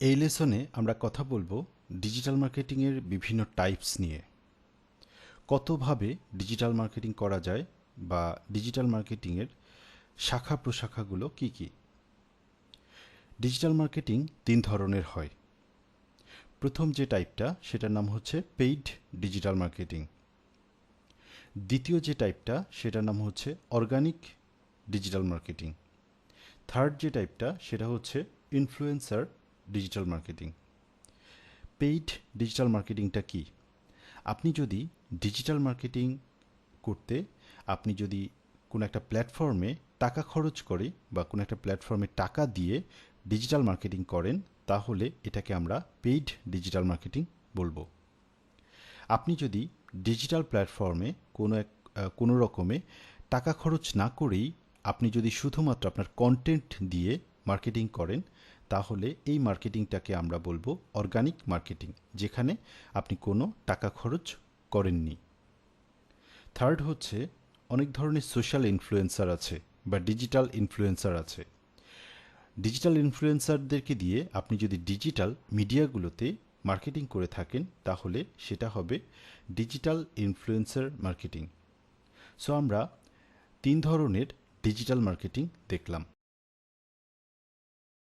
এই লেসনে আমরা কথা বলবো ডিজিটাল মার্কেটিংয়ের বিভিন্ন টাইপস নিয়ে। কতভাবে ডিজিটাল মার্কেটিং করা যায় বা ডিজিটাল মার্কেটিংয়ের শাখা প্রশাখাগুলো কি কি। ডিজিটাল মার্কেটিং 3 ধরনের হয়। প্রথম যে টাইপটা সেটার নাম হচ্ছে পেইড ডিজিটাল মার্কেটিং। দ্বিতীয় যে টাইপটা সেটার নাম হচ্ছে অর্গানিক ডিজিটাল মার্কেটিং। থার্ড যে টাইপটা সেটা হচ্ছে influencer digital marketing. Paid digital মার্কেটিংটা কি? আপনি যদি ডিজিটাল মার্কেটিং করতে আপনি যদি কোনো একটা প্ল্যাটফর্মে টাকা খরচ করে বা কোনো একটা প্ল্যাটফর্মে টাকা দিয়ে ডিজিটাল মার্কেটিং করেন, তাহলে এটাকে আমরা পেইড ডিজিটাল মার্কেটিং বলবো। আপনি যদি ডিজিটাল প্ল্যাটফর্মে কোনো রকমে টাকা খরচ না করেই আপনি যদি শুধুমাত্র আপনার কন্টেন্ট দিয়ে মার্কেটিং করেন, তাহলে এই মার্কেটিংটাকে আমরা বলবো অর্গানিক মার্কেটিং, যেখানে আপনি কোনো টাকা খরচ করেননি। থার্ড হচ্ছে অনেক ধরনের সোশ্যাল ইনফ্লুয়েন্সার আছে বা ডিজিটাল ইনফ্লুয়েন্সার আছে। ডিজিটাল ইনফ্লুয়েন্সারদেরকে দিয়ে আপনি যদি ডিজিটাল মিডিয়াগুলোতে মার্কেটিং করে থাকেন, তাহলে সেটা হবে ডিজিটাল ইনফ্লুয়েন্সার মার্কেটিং। সো আমরা 3 ধরনের ডিজিটাল মার্কেটিং দেখলাম।